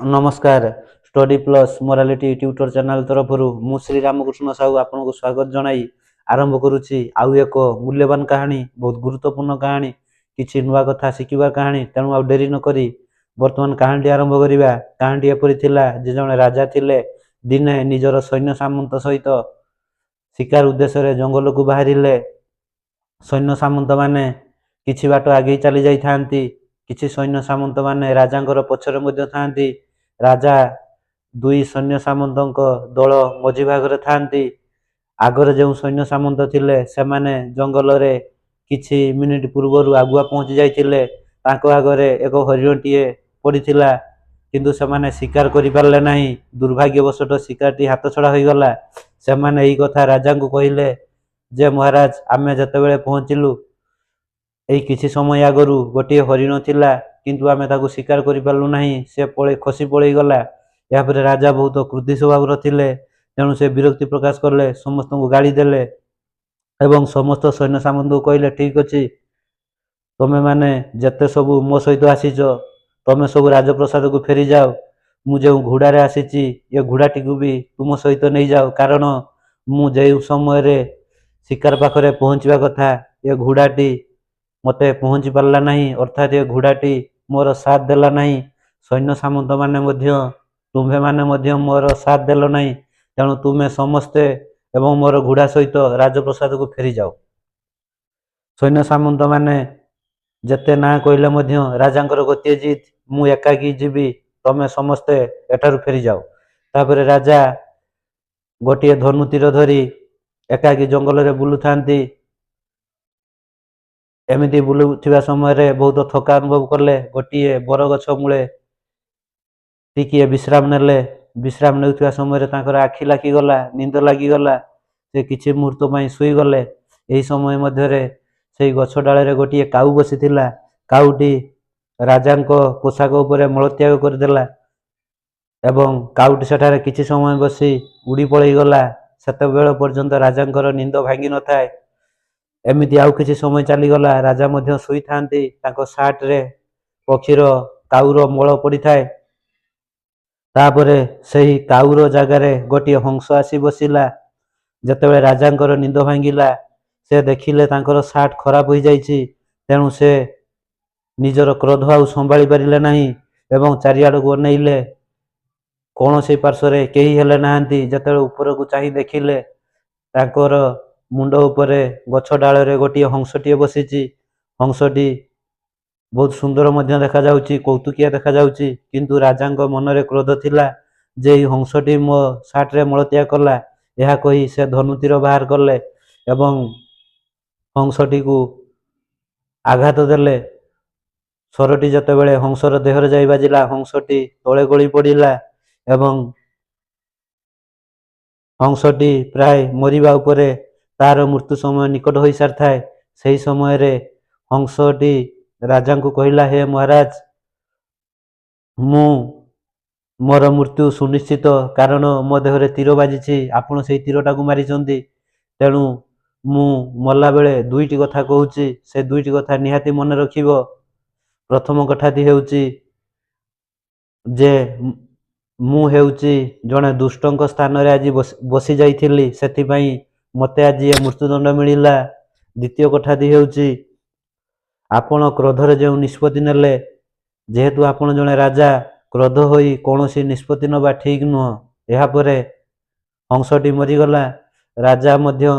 नमस्कार study plus morality tutor channel तरफ मु श्री रामकृष्ण साहू आपन को स्वागत जनाई आरंभ करुच्ची आउ एक मूल्यवान कहानी बहुत गुरुत्वपूर्ण कहानी किसी नुआ कथा शिखिबा कहानी तेणु आ डेरी न करी वर्तमान कहानी आरंभ करिबा। कहानी एपरि थिला जे जणे राजा थिले दिने निजर सैन्य सामंत सहित शिकार उद्देश्य रे जंगल को बाहरिले। सैन्य सामंत माने किछि बाट आगे चली जाई थांती, किछि सैन्य सामंत माने राजांकर पछरे मध्ये थांती। राजा दुई सैन्य सामंतक दल मझी भागरे थांती। आगरे जो सैन्य सामंत थिले सेमाने जंगल रे किछि मिनिट पूर्वरु आगुआ पहुंची जाइथिले। तांको आगरे एक हरिणटीए पड़िथिला किंतु सेमाने शिकार करि पारले नाही। दुर्भाग्यवशत शिकारटी हाथ छड़ा होई गला। सेमाने एई कथा राजा को कहिले जे महाराज आमे जतेबेले पहुंचिलु एई किछि समय आगरु गोटे हरिण थिला किंतु आमे ताकू शिकार करि पारलु नाही, से पळे खसी पळेई गला। या परे राजा बहुत क्रोधी स्वभाव थिले तेणु से विरक्ति प्रकाश करले, समस्त को गाड़ी देले एवं समस्त सैन्य सामंत को कहले ठीक अछि तमे माने जते सबु मो सहित आसीच तमे सब राजप्रसाद को फेरी जाओ। मु जो घोड़ारे आसीची ये घोड़ाटी को भी तुम सहित नहीं जाओ, कारण मु जे समय रे शिकार पाखरे पहुंचवा कथा ये घोड़ाटी मते पहुंची पारला नहीं, अर्थात ये घोड़ाटी मोर साथ देला नहीं। सैन्य सामंत माने मध्य तुम्हे माने मध्य मोर साथ देलो नहीं, तेणु तुमे समस्ते एवं मोर घोड़ा सहित राजप्रसाद को फेरी जाओ। सैन्य सामंत माने जेते ना कहले मध्य राजांकर गोटे जीत मु एकाकी जीवी, तमे समस्ते एठारु फेरी जाओ। तापरे राजा गोटे धनु तीर धरी एकाकी जंगल रे बुलु थांती। एमिति बुलुथिबा समय रे बहुत थका अनुभव करले। गोटे बरगछ मूले टिकिए विश्राम नेले। विश्राम नेउथिबा समय रे तांकर आखि लागी गला, निंद लागी गला। से किछि मुहूर्त पई सुई गले। एही समय मध्ये रे सेई गछ डाळे रे गोटे काऊ बसिथिला। काऊटी राजांको पोशाक उपरे मलत्याग करदेला एवं काऊटी सेठारे किछि समय बसी उड़ी पळेई गला। सेतेबेଳ पर्यंत राजांकर निंद भांगी न थाए। एमिति आउ किछि समय चली गला। राजा मध्य सुई थांती। तांको सार्ट रे पक्षीर काऊर मळ पड़ी थाए। तापरे सही काऊर जागारे गोटे हंस आसी बसिला। जेतेबेळे राजांकर निंद भांगिला से देखिले तांकर सार्ट खराब होई जाईछि। तेणु से निजर क्रोध आउ संभाली पारिले नाही एवं चारिआडକୁ अनेइले। कौनसी पार्श्वरे केही हेले नाहांती। जेतेबेळे उपरକୁ चाहि देखिले तांकर मुंड उपरे गछ डाଳରେ गोटे हंसटीए बसिछि। हंसटी बहुत सुंदर मध्य देखा जाउछि, कौतुकिया देखा जाउछि, किंतु राजांक मनरे क्रोध थिला जे एई हंसटी मो सार्ट रे मलत्याग कला। यह कही से धनुतीर बाहर कले एवं हंसटी को आघात देले। स्वरटी जेतेबेळे हंसर देहरे जाई बाजिला हंसटी तळे गଳି पड़िला एवं हंसटी प्राय मरिबा उपरे तार मृत्यु समय निकट होई सारथाए। सेही समय रे हंसटी राजा को कहिला हे महाराज मु मोर मृत्यु सुनिश्चित, कारण मो देहरे तीर बाजिछि, आपण सेही तीरटा को मारिचंती। तेणु मु मल्ला बेले दुईटी कथा कहूछि, से दुईटी कथा निहाती मन रखिबो। प्रथम कथाटी हेउछि जे मु हेउछि जणे दुष्टंक स्थान रे आज बसी जाइथिली, सेथि पई मते आज ये मृत्युदंड मिलिला। द्वितीय कथाटी हेउछि आपण क्रोधरे जो निष्पत्ति नेले, जेहेतु आपण जणे राजा क्रोध होई कौनसी निष्पत्ति नबा ठीक नुह। एहा परे हंसटी मरिगला। राजा मध्य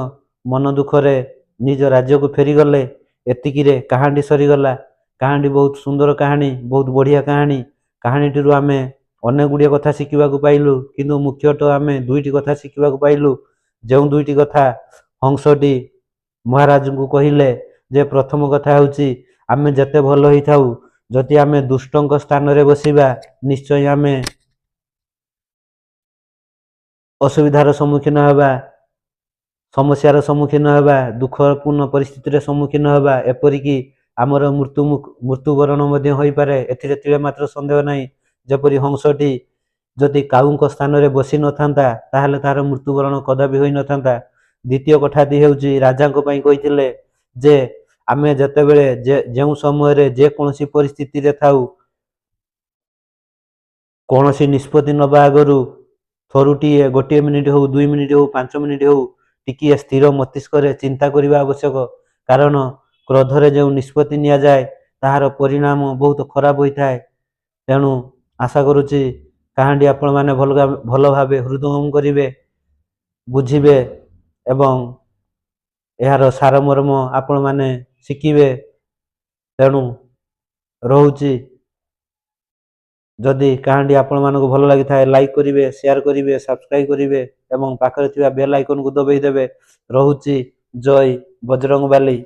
मन दुखरे निज राज्य को फेरी गले। एतिकिरे कहानी सरीगला। कहानी बहुत सुंदर कहानी, बहुत बढ़िया कहानी। कहानीटिरु आमे अनेक गुड़िया कथा शिखिबा को पाइलु, किंतु मुख्यतः आमे दुईटी कथा शिखिबा को पाइलु। जो दुईटी कथा हंसटी महाराज को कहिले जे प्रथम कथा होउछि आमे जते भलो होई थाउ जति आमे दुष्टंक स्थान रे बसिबा निश्चय आमे असुविधार सम्मुखीन हेबा, समस्यार सम्मुखीन हेबा, दुखपूर्ण परिस्थितिर सम्मुखीन हेबा। एपरिकी आमर मृत्युवरण मध्य होई पारे, एथिरे तिळे मात्र संदेह नाही। जेपरि हंसटी जदि काऊंक स्थान रे बसी न थांता ताहाले तार मृत्युवरण कदापि होई न थांता। द्वितीय कथाटी हेउछि राजांक पई कहिथिले जे आमे जेतेबेळे जे समय रे जे कोनोसी परिस्थिति रे थाउ କୌଣସି ନିଷ୍ପତ୍ତି ନେବା ଆଗରୁ ଥରୁଟିଏ 1 ମିନିଟ୍ ହଉ 2 ମିନିଟ୍ ହଉ 5 ମିନିଟ୍ ହଉ ଟିକିଏ ସ୍ଥିର ମସ୍ତିଷ୍କରେ ଚିନ୍ତା କରିବା ଆବଶ୍ୟକ। କାରଣ କ୍ରୋଧରେ ଯେଉଁ ନିଷ୍ପତ୍ତି ନିଆଯାଏ ତାହାର ପରିଣାମ ବହୁତ ଖରାପ ହୋଇଥାଏ। ତେଣୁ ଆଶା କରୁଛି କାହାଣୀଟି ଆପଣମାନେ ଭଲ ଭାବେ ହୃଦୟଙ୍ଗମ କରିବେ, ବୁଝିବେ ଏବଂ ଏହାର ସାରମର୍ମ ଆପଣମାନେ ଶିଖିବେ। ତେଣୁ ରହୁଛି, ଯଦି କାହାଣୀଟି ଆପଣମାନଙ୍କୁ ଭଲ ଲାଗିଥାଏ ଲାଇକ୍ କରିବେ, ସେୟାର କରିବେ, ସବସ୍କ୍ରାଇବ୍ କରିବେ ଏବଂ ପାଖରେ ଥିବା ବେଲ୍ ଆଇକନକୁ ଦବାଇ ଦେବେ। ରହୁଛି, ଜୟ ବଜରଙ୍ଗବାଲି।